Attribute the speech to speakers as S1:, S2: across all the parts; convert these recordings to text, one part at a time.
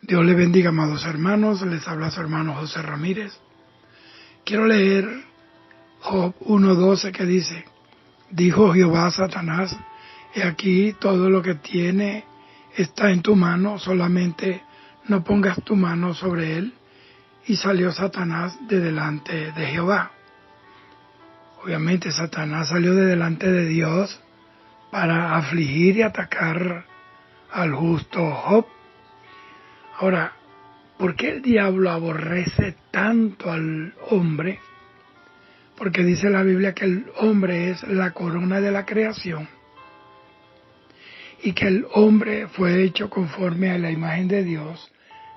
S1: Dios le bendiga, amados hermanos. Les habla su hermano José Ramírez. Quiero leer Job 1:12 que dice: dijo Jehová a Satanás, he aquí todo lo que tiene está en tu mano, solamente no pongas tu mano sobre él. Y salió Satanás de delante de Jehová. Obviamente Satanás salió de delante de Dios para afligir y atacar al justo Job. Ahora, ¿por qué el diablo aborrece tanto al hombre? Porque dice la Biblia que el hombre es la corona de la creación y que el hombre fue hecho conforme a la imagen de Dios,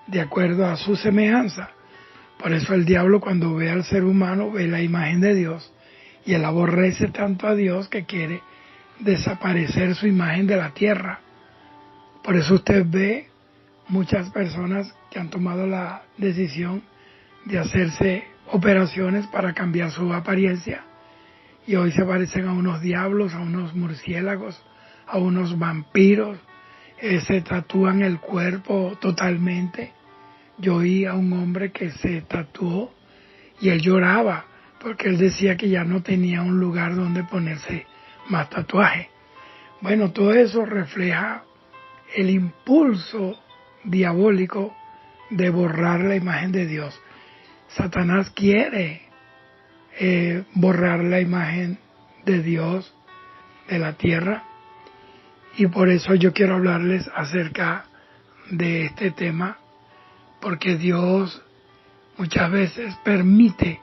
S1: de acuerdo a su semejanza. Por eso el diablo, cuando ve al ser humano, ve la imagen de Dios, y él aborrece tanto a Dios que quiere desaparecer su imagen de la tierra. Por eso usted ve muchas personas que han tomado la decisión de hacerse operaciones para cambiar su apariencia, y hoy se parecen a unos diablos, a unos murciélagos, a unos vampiros, se tatúan el cuerpo totalmente. Yo oí a un hombre que se tatuó y él lloraba porque él decía que ya no tenía un lugar donde ponerse más tatuaje. Bueno, todo eso refleja el impulso diabólico de borrar la imagen de Dios. Satanás quiere borrar la imagen de Dios de la tierra, y por eso yo quiero hablarles acerca de este tema, porque Dios muchas veces permite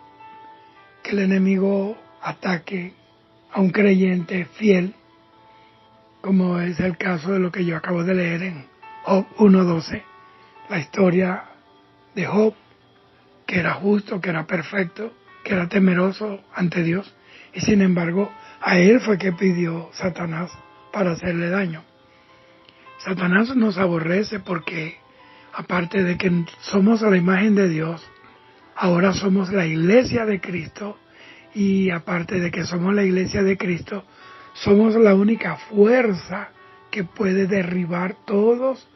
S1: que el enemigo ataque a un creyente fiel, como es el caso de lo que yo acabo de leer en Job 1:12, la historia de Job, que era justo, que era perfecto, que era temeroso ante Dios, y sin embargo a él fue que pidió Satanás para hacerle daño. Satanás nos aborrece porque, aparte de que somos a la imagen de Dios, ahora somos la iglesia de Cristo, y aparte de que somos la iglesia de Cristo, somos la única fuerza que puede derribar todos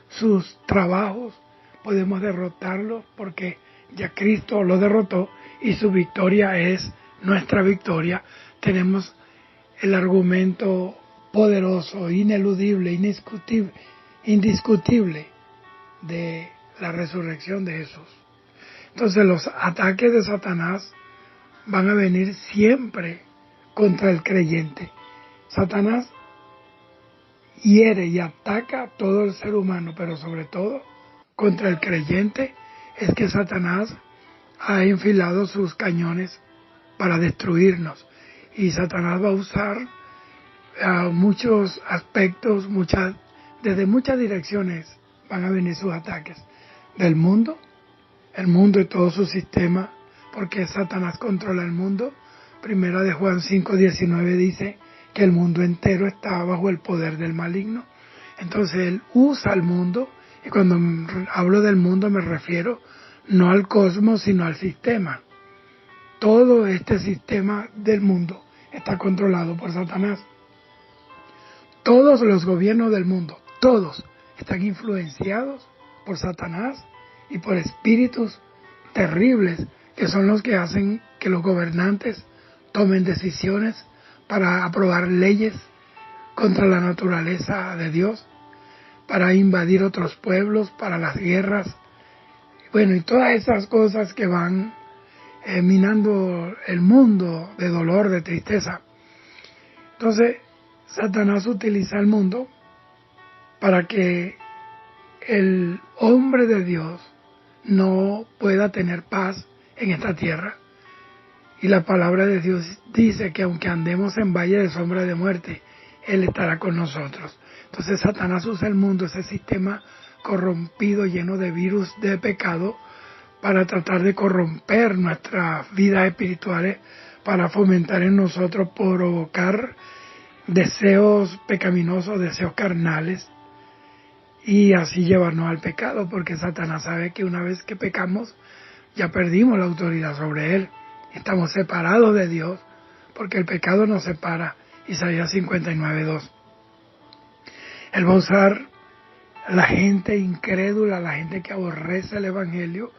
S1: sus trabajos. Podemos derrotarlos porque ya Cristo lo derrotó y su victoria es nuestra victoria. Tenemos el argumento poderoso, ineludible, indiscutible de la resurrección de Jesús. Entonces los ataques de Satanás van a venir siempre contra el creyente. Satanás hiere y ataca a todo el ser humano, pero sobre todo contra el creyente es que Satanás ha enfilado sus cañones para destruirnos. Y Satanás va a usar muchos aspectos, desde muchas direcciones van a venir sus ataques. Del mundo, el mundo y todo su sistema, porque Satanás controla el mundo. Primera de Juan 5:19 dice que el mundo entero está bajo el poder del maligno. Entonces él usa el mundo, y cuando hablo del mundo me refiero no al cosmos, sino al sistema. Todo este sistema del mundo está controlado por Satanás. Todos los gobiernos del mundo, todos, están influenciados por Satanás y por espíritus terribles que son los que hacen que los gobernantes tomen decisiones para aprobar leyes contra la naturaleza de Dios, para invadir otros pueblos, para las guerras, bueno, y todas esas cosas que van minando el mundo de dolor, de tristeza. Entonces, Satanás utiliza el mundo para que el hombre de Dios no pueda tener paz en esta tierra. Y la palabra de Dios dice que aunque andemos en valle de sombra de muerte, Él estará con nosotros. Entonces Satanás usa el mundo, ese sistema corrompido, lleno de virus de pecado, para tratar de corromper nuestras vidas espirituales, para fomentar en nosotros, provocar deseos pecaminosos, deseos carnales, y así llevarnos al pecado, porque Satanás sabe que una vez que pecamos, ya perdimos la autoridad sobre él. Estamos separados de Dios, porque el pecado nos separa. Isaías 59:2. Él va a usar la gente incrédula, la gente que aborrece el Evangelio,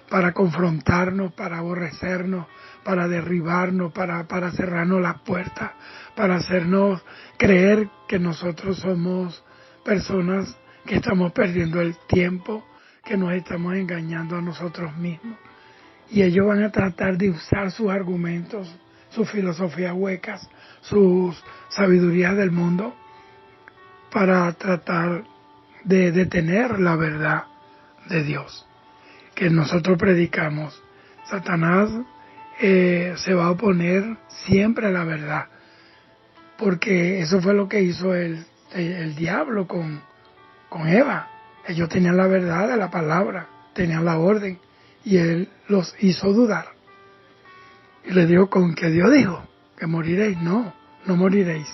S1: para confrontarnos, para aborrecernos, para derribarnos, para cerrarnos las puertas, para hacernos creer que nosotros somos personas que estamos perdiendo el tiempo, que nos estamos engañando a nosotros mismos. Y ellos van a tratar de usar sus argumentos, sus filosofías huecas, sus sabidurías del mundo, para tratar de detener la verdad de Dios que nosotros predicamos. Satanás se va a oponer siempre a la verdad, porque eso fue lo que hizo el diablo con Eva. Ellos tenían la verdad de la palabra, tenían la orden, y él los hizo dudar. Y le dijo, ¿con qué Dios dijo? ¿Que moriréis? No, no moriréis.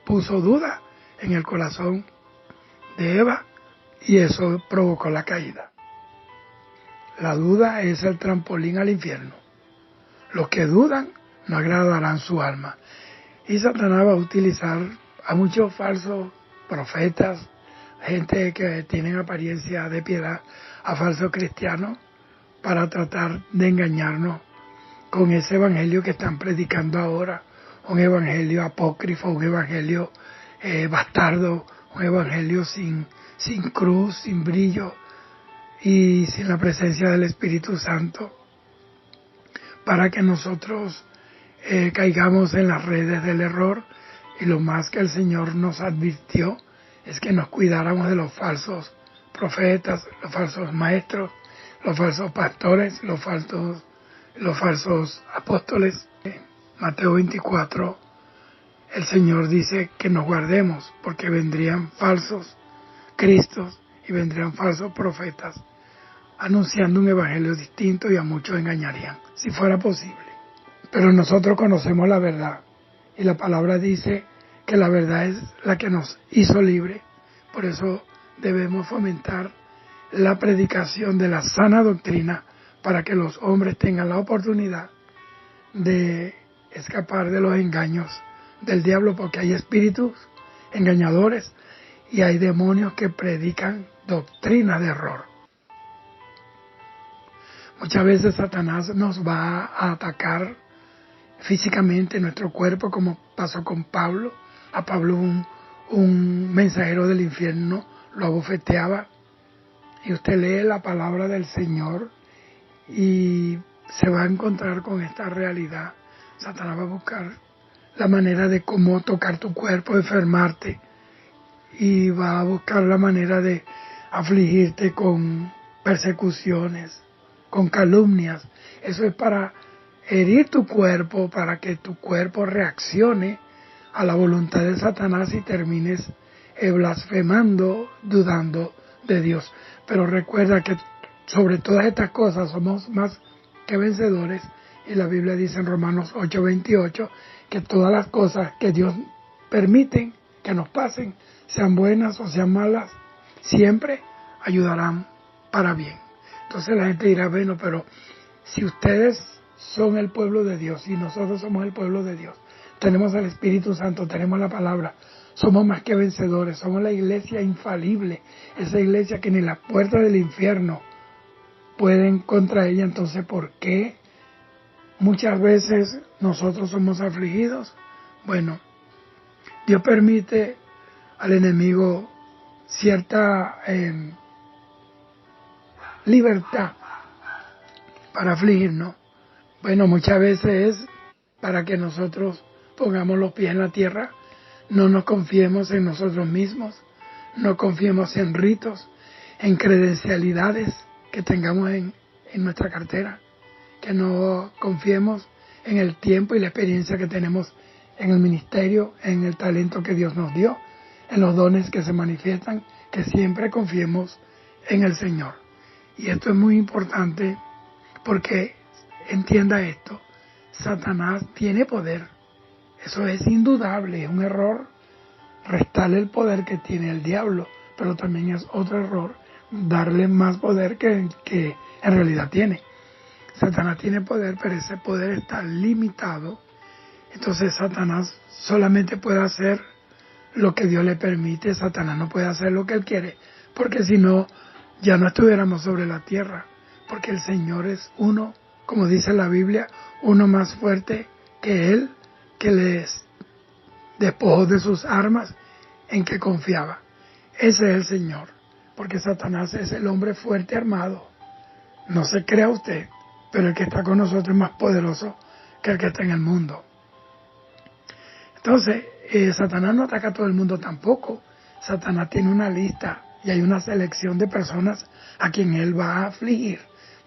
S1: Puso duda en el corazón de Eva y eso provocó la caída. La duda es el trampolín al infierno. Los que dudan no agradarán su alma. Y Satanás va a utilizar a muchos falsos profetas, gente que tienen apariencia de piedad, a falsos cristianos, para tratar de engañarnos con ese evangelio que están predicando ahora, un evangelio apócrifo, un evangelio bastardo, un evangelio sin cruz, sin brillo y sin la presencia del Espíritu Santo, para que nosotros caigamos en las redes del error. Y lo más que el Señor nos advirtió es que nos cuidáramos de los falsos profetas, los falsos maestros, los falsos pastores, los falsos apóstoles. Mateo 24, el Señor dice que nos guardemos, porque vendrían falsos Cristos y vendrían falsos profetas anunciando un evangelio distinto y a muchos engañarían, si fuera posible. Pero nosotros conocemos la verdad y la palabra dice que la verdad es la que nos hizo libre. Por eso debemos fomentar la predicación de la sana doctrina para que los hombres tengan la oportunidad de escapar de los engaños del diablo, porque hay espíritus engañadores y hay demonios que predican doctrina de error. Muchas veces Satanás nos va a atacar físicamente nuestro cuerpo, como pasó con Pablo. A Pablo un mensajero del infierno lo abofeteaba, y usted lee la palabra del Señor y se va a encontrar con esta realidad. Satanás va a buscar la manera de cómo tocar tu cuerpo, enfermarte, y va a buscar la manera de afligirte con persecuciones, con calumnias. Eso es para herir tu cuerpo, para que tu cuerpo reaccione a la voluntad de Satanás y termines blasfemando, dudando de Dios. Pero recuerda que sobre todas estas cosas somos más que vencedores, y la Biblia dice en Romanos 8:28 que todas las cosas que Dios permite que nos pasen, sean buenas o sean malas, siempre ayudarán para bien. Entonces la gente dirá, bueno, pero si ustedes son el pueblo de Dios y nosotros somos el pueblo de Dios, tenemos el Espíritu Santo, tenemos la palabra, somos más que vencedores, somos la iglesia infalible, esa iglesia que ni las puertas del infierno pueden contra ella. Entonces, ¿por qué muchas veces nosotros somos afligidos? Bueno, Dios permite al enemigo cierta libertad para afligirnos. Bueno, muchas veces es para que nosotros pongamos los pies en la tierra, no nos confiemos en nosotros mismos, no confiemos en ritos, en credencialidades que tengamos en nuestra cartera, que no confiemos en el tiempo y la experiencia que tenemos en el ministerio, en el talento que Dios nos dio, en los dones que se manifiestan, que siempre confiemos en el Señor. Y esto es muy importante porque entienda esto, Satanás tiene poder, eso es indudable, es un error restarle el poder que tiene el diablo, pero también es otro error darle más poder que en realidad tiene. Satanás tiene poder, pero ese poder está limitado. Entonces Satanás solamente puede hacer lo que Dios le permite. Satanás no puede hacer lo que él quiere, porque si no, ya no estuviéramos sobre la tierra, porque el Señor es uno, como dice la Biblia, uno más fuerte que Él, que les despojó de sus armas en que confiaba. Ese es el Señor, porque Satanás es el hombre fuerte armado. No se crea usted, pero el que está con nosotros es más poderoso que el que está en el mundo. Entonces, Satanás no ataca a todo el mundo tampoco. Satanás tiene una lista y hay una selección de personas a quien él va a afligir,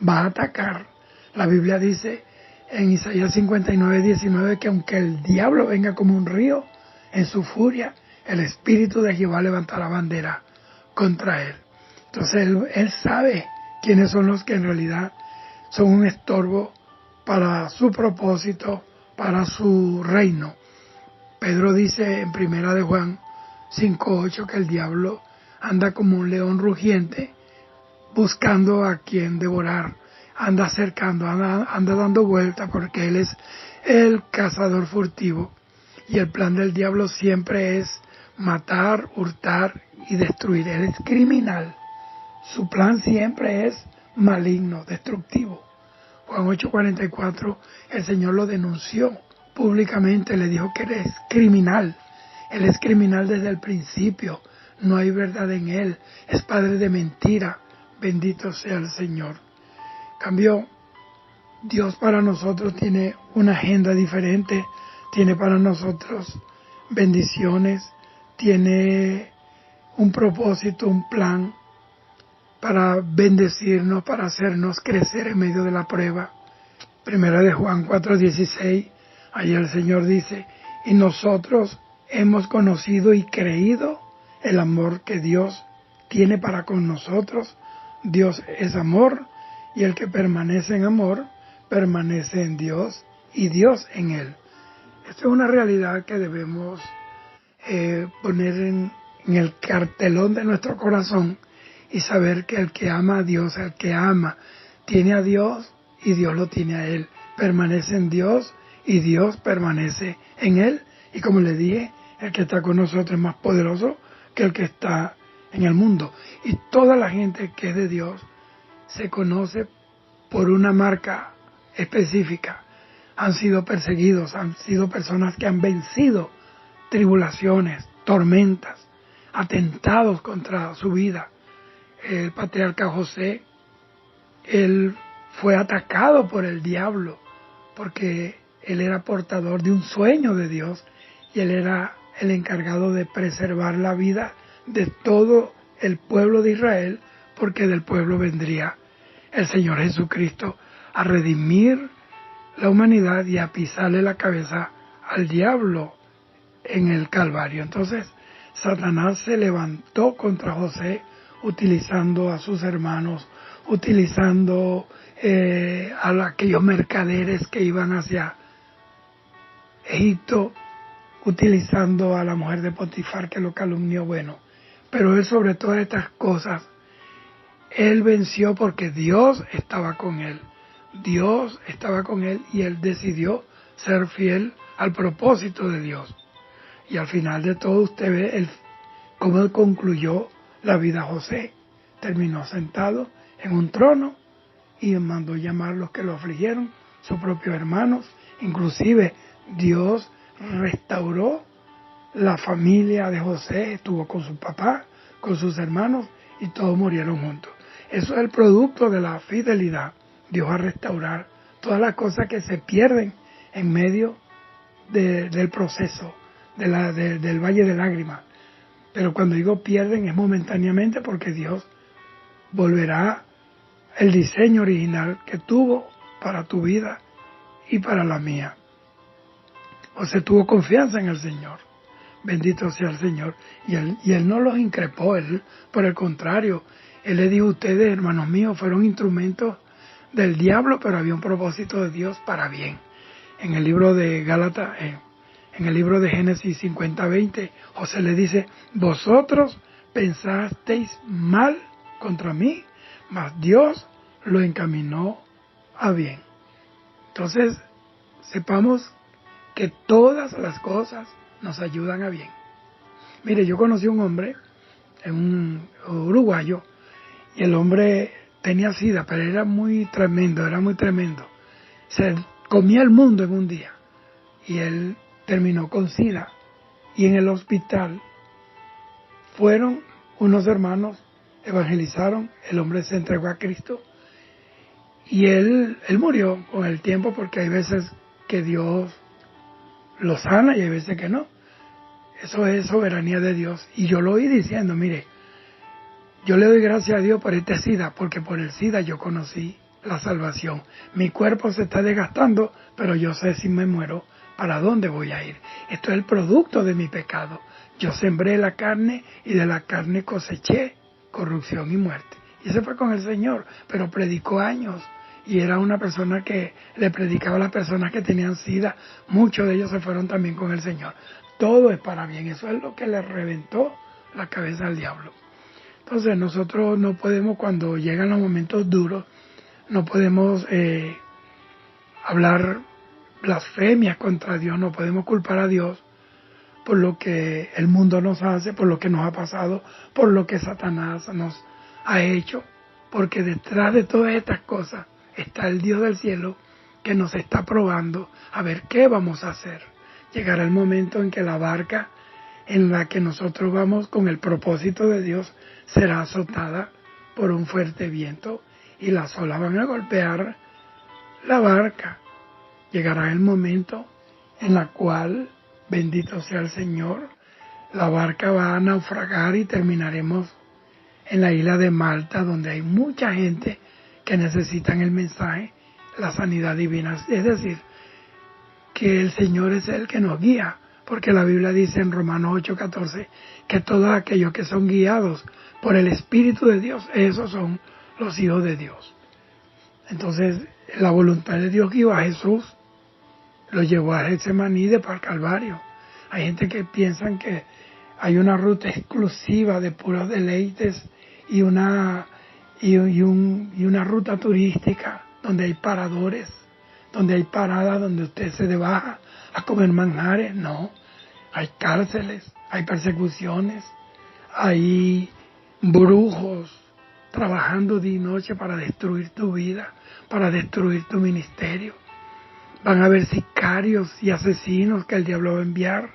S1: va a atacar. La Biblia dice en Isaías 59:19 que aunque el diablo venga como un río, en su furia, el Espíritu de Jehová levantará bandera contra él. Entonces él sabe quiénes son los que en realidad son un estorbo para su propósito, para su reino. Pedro dice en Primera de Juan 5:8 que el diablo anda como un león rugiente buscando a quien devorar, anda cercando, anda dando vueltas porque él es el cazador furtivo y el plan del diablo siempre es matar, hurtar y destruir. Él es criminal, su plan siempre es maligno, destructivo. Juan 8:44, el Señor lo denunció públicamente, le dijo que eres criminal. Él es criminal desde el principio, no hay verdad en él, es padre de mentira, bendito sea el Señor. Cambio, Dios para nosotros tiene una agenda diferente, tiene para nosotros bendiciones, tiene un propósito, un plan para bendecirnos, para hacernos crecer en medio de la prueba. Primera de Juan 4:16, ahí el Señor dice, y nosotros hemos conocido y creído el amor que Dios tiene para con nosotros. Dios es amor y el que permanece en amor, permanece en Dios y Dios en él. Esta es una realidad que debemos poner en el cartelón de nuestro corazón y saber que el que ama a Dios, el que ama, tiene a Dios y Dios lo tiene a él. Permanece en Dios y Dios permanece en él. Y como le dije, el que está con nosotros es más poderoso que el que está en el mundo. Y toda la gente que es de Dios se conoce por una marca específica. Han sido perseguidos, han sido personas que han vencido tribulaciones, tormentas, atentados contra su vida. El patriarca José, él fue atacado por el diablo porque él era portador de un sueño de Dios y él era el encargado de preservar la vida de todo el pueblo de Israel, porque del pueblo vendría el Señor Jesucristo a redimir la humanidad y a pisarle la cabeza al diablo en el Calvario. Entonces Satanás se levantó contra José utilizando a sus hermanos, utilizando a aquellos mercaderes que iban hacia Egipto, utilizando a la mujer de Potifar que lo calumnió. Bueno, pero él sobre todas estas cosas, él venció porque Dios estaba con él. Dios estaba con él y él decidió ser fiel al propósito de Dios. Y al final de todo usted ve cómo él concluyó la vida José. Terminó sentado en un trono y mandó llamar a los que lo afligieron, sus propios hermanos. Inclusive Dios restauró la familia de José, estuvo con su papá, con sus hermanos y todos murieron juntos. Eso es el producto de la fidelidad. Dios va a restaurar todas las cosas que se pierden en medio del proceso, del valle de lágrimas. Pero cuando digo pierden es momentáneamente porque Dios volverá el diseño original que tuvo para tu vida y para la mía. O sea, tuvo confianza en el Señor. Bendito sea el Señor. Y él no los increpó, él, por el contrario, él le dijo, ustedes, hermanos míos, fueron instrumentos del diablo, pero había un propósito de Dios para bien. En el libro de Gálatas, en el libro de Génesis 50:20, José le dice, vosotros pensasteis mal contra mí, mas Dios lo encaminó a bien. Entonces, sepamos que todas las cosas nos ayudan a bien. Mire, yo conocí a un hombre un uruguayo, y el hombre tenía sida, pero era muy tremendo. Se comía el mundo en un día, y él terminó con sida. Y en el hospital fueron unos hermanos, evangelizaron, el hombre se entregó a Cristo, y él murió con el tiempo, porque hay veces que Dios lo sana y hay veces que no. Eso es soberanía de Dios. Y yo lo oí diciendo, mire, yo le doy gracias a Dios por este SIDA, porque por el SIDA yo conocí la salvación. Mi cuerpo se está desgastando, pero yo sé si me muero, ¿para dónde voy a ir? Esto es el producto de mi pecado. Yo sembré la carne y de la carne coseché corrupción y muerte. Y se fue con el Señor, pero predicó años. Y era una persona que le predicaba a las personas que tenían SIDA. Muchos de ellos se fueron también con el Señor. Todo es para bien. Eso es lo que le reventó la cabeza al diablo. Entonces nosotros no podemos, cuando llegan los momentos duros, no podemos hablar blasfemias contra Dios, no podemos culpar a Dios por lo que el mundo nos hace, por lo que nos ha pasado, por lo que Satanás nos ha hecho, porque detrás de todas estas cosas está el Dios del cielo que nos está probando a ver qué vamos a hacer. Llegará el momento en que la barca en la que nosotros vamos con el propósito de Dios será azotada por un fuerte viento y las olas van a golpear la barca. Llegará el momento en la cual, bendito sea el Señor, la barca va a naufragar y terminaremos en la isla de Malta, donde hay mucha gente que necesitan el mensaje, la sanidad divina. Es decir, que el Señor es el que nos guía, porque la Biblia dice en Romanos 8:14 que todos aquellos que son guiados por el Espíritu de Dios, esos son los hijos de Dios. Entonces, la voluntad de Dios guió a Jesús, lo llevó a Getsemaní de para el Calvario. Hay gente que piensa que hay una ruta exclusiva de puros deleites y una ruta turística donde hay paradores, donde hay paradas donde usted se baja a comer manjares. No, hay cárceles, hay persecuciones, hay brujos trabajando día y noche para destruir tu vida, para destruir tu ministerio. Van a haber sicarios y asesinos que el diablo va a enviar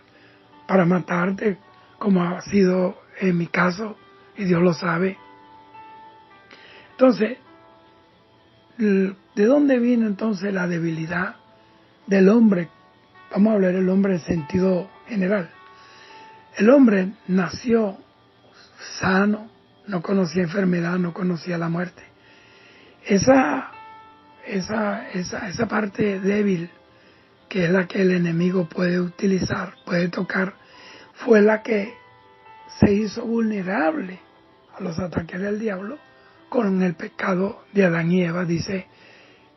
S1: para matarte, como ha sido en mi caso, y Dios lo sabe. Entonces, ¿de dónde viene entonces la debilidad del hombre? Vamos a hablar del hombre en sentido general. El hombre nació sano, no conocía enfermedad, no conocía la muerte. Esa parte débil, que es la que el enemigo puede utilizar, puede tocar, fue la que se hizo vulnerable a los ataques del diablo con el pecado de Adán y Eva. Dice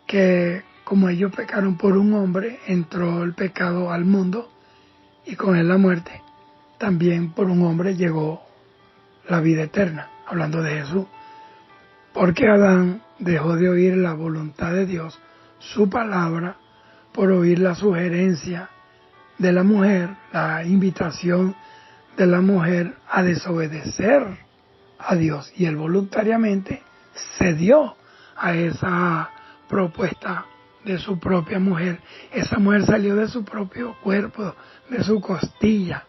S1: que como ellos pecaron por un hombre, entró el pecado al mundo y con él la muerte. También por un hombre llegó la vida eterna, hablando de Jesús. Porque Adán dejó de oír la voluntad de Dios, su palabra, por oír la sugerencia de la mujer, la invitación de la mujer a desobedecer a Dios. Y él voluntariamente cedió a esa propuesta de su propia mujer. Esa mujer salió de su propio cuerpo, de su costilla.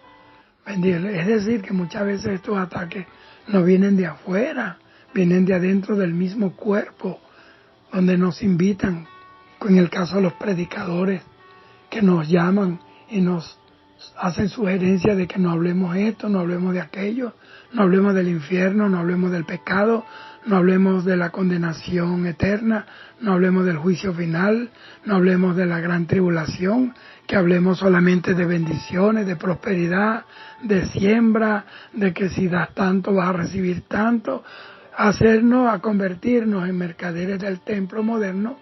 S1: Es decir, que muchas veces estos ataques no vienen de afuera, vienen de adentro del mismo cuerpo, donde nos invitan, en el caso de los predicadores, que nos llaman y nos hacen sugerencias de que no hablemos esto, no hablemos de aquello, no hablemos del infierno, no hablemos del pecado, no hablemos de la condenación eterna, no hablemos del juicio final, no hablemos de la gran tribulación, que hablemos solamente de bendiciones, de prosperidad, de siembra, de que si das tanto vas a recibir tanto, a convertirnos en mercaderes del templo moderno,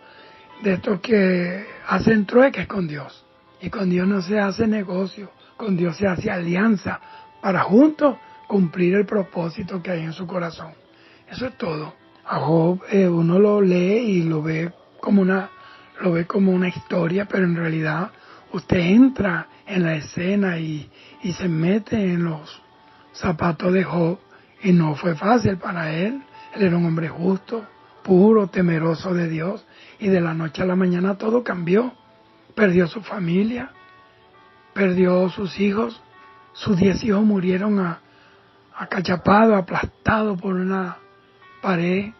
S1: de estos que hacen trueques con Dios. Y con Dios no se hace negocio, con Dios se hace alianza para juntos cumplir el propósito que hay en su corazón. Eso es todo. A Job uno lo lee y lo ve como una historia, pero en realidad usted entra en la escena y se mete en los zapatos de Job Y no fue fácil para él. Él era un hombre justo, puro, temeroso de Dios. Y de la noche a la mañana todo cambió. Perdió su familia, perdió sus hijos. Sus 10 hijos murieron acachapados, aplastados por una pared.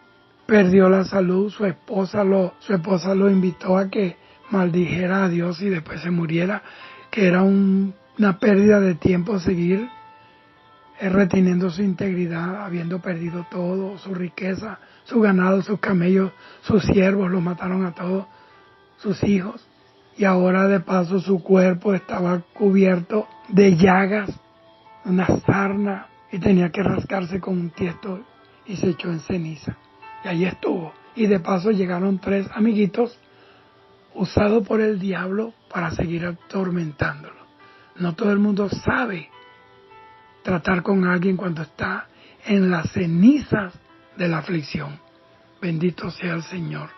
S1: Perdió la salud. Su esposa lo invitó a que maldijera a Dios y después se muriera, que era una pérdida de tiempo seguir reteniendo su integridad, habiendo perdido todo, su riqueza, su ganado, sus camellos, sus siervos, los mataron a todos, sus hijos. Y ahora de paso su cuerpo estaba cubierto de llagas, una sarna, y tenía que rascarse con un tiesto y se echó en ceniza. Y ahí estuvo. Y de paso llegaron 3 amiguitos usados por el diablo para seguir atormentándolo. No todo el mundo sabe tratar con alguien cuando está en las cenizas de la aflicción. Bendito sea el Señor.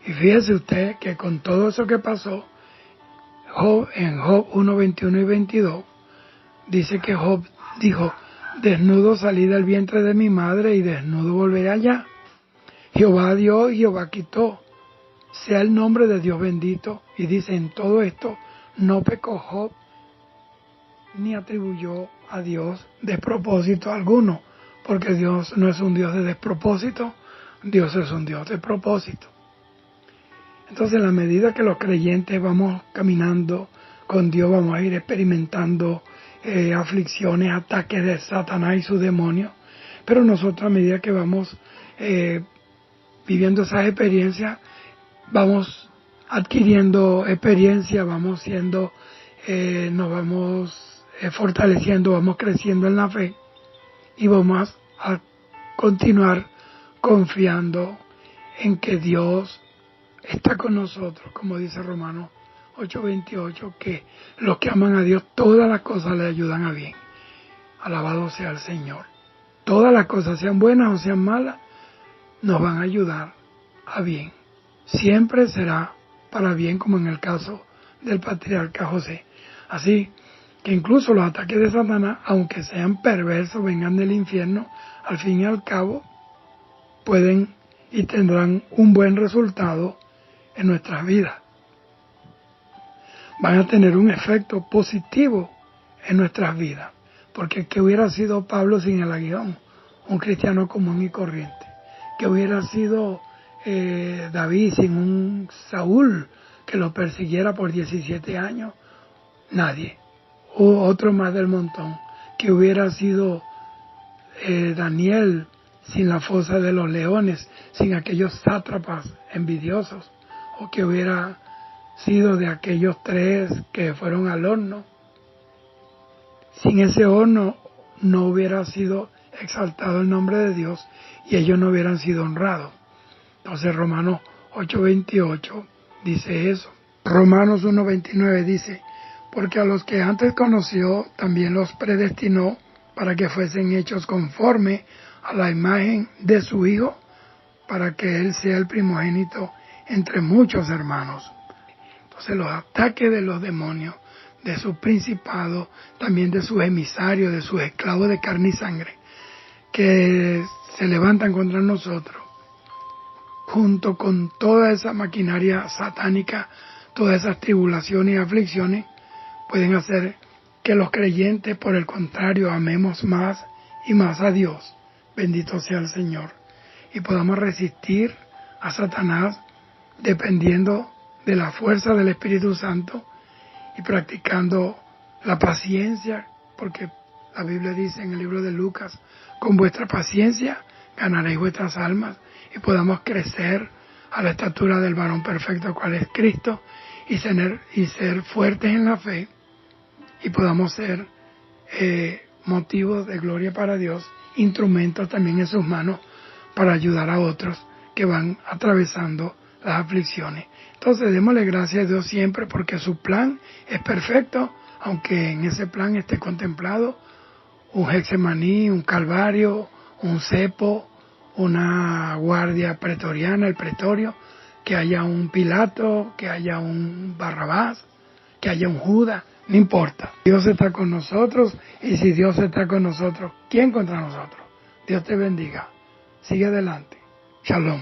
S1: Y fíjese usted que con todo eso que pasó, en Job 1, 21 y 22, dice que Job dijo: desnudo salí del vientre de mi madre y desnudo volveré allá. Jehová dio y Jehová quitó. Sea el nombre de Dios bendito. Y dice, en todo esto no pecó Job ni atribuyó a Dios despropósito alguno, porque Dios no es un Dios de despropósito, Dios es un Dios de propósito. Entonces, en la medida que los creyentes vamos caminando con Dios, vamos a ir experimentando aflicciones, ataques de Satanás y sus demonios, pero nosotros, a medida que vamos viviendo esas experiencias, vamos adquiriendo experiencia, vamos siendo, nos vamos fortaleciendo, vamos creciendo en la fe y vamos a continuar confiando en que Dios está con nosotros, como dice Romanos 8:28, que los que aman a Dios, todas las cosas le ayudan a bien. Alabado sea el Señor. Todas las cosas, sean buenas o sean malas, nos van a ayudar a bien. Siempre será para bien, como en el caso del patriarca José. Así que incluso los ataques de Satanás, aunque sean perversos, vengan del infierno, al fin y al cabo pueden y tendrán un buen resultado en nuestras vidas. Van a tener un efecto positivo en nuestras vidas. Porque ¿qué hubiera sido Pablo sin el aguijón? Un cristiano común y corriente. ¿Qué hubiera sido David sin un Saúl que lo persiguiera por 17 años? Nadie. O otro más del montón. ¿Qué hubiera sido Daniel sin la fosa de los leones, sin aquellos sátrapas envidiosos? ¿O qué hubiera sido de aquellos 3 que fueron al horno? Sin ese horno no hubiera sido exaltado el nombre de Dios y ellos no hubieran sido honrados. Entonces Romanos 8:28 dice eso. Romanos 1:29 dice, porque a los que antes conoció también los predestinó para que fuesen hechos conforme a la imagen de su Hijo, para que Él sea el primogénito entre muchos hermanos. Entonces los ataques de los demonios, de sus principados, también de sus emisarios, de sus esclavos de carne y sangre, que se levantan contra nosotros, junto con toda esa maquinaria satánica, todas esas tribulaciones y aflicciones, pueden hacer que los creyentes, por el contrario, amemos más y más a Dios. Bendito sea el Señor. Y podamos resistir a Satanás dependiendo de la fuerza del Espíritu Santo y practicando la paciencia, porque la Biblia dice en el libro de Lucas, con vuestra paciencia ganaréis vuestras almas, y podamos crecer a la estatura del varón perfecto, cual es Cristo, y ser fuertes en la fe, y podamos ser motivos de gloria para Dios, instrumentos también en sus manos para ayudar a otros que van atravesando las aflicciones. Entonces démosle gracias a Dios siempre, porque su plan es perfecto, aunque en ese plan esté contemplado un Getsemaní, un Calvario, un cepo, una guardia pretoriana, el pretorio, que haya un Pilato, que haya un Barrabás, que haya un Judas. No importa. Dios está con nosotros y si Dios está con nosotros, ¿quién contra nosotros? Dios te bendiga. Sigue adelante. Shalom.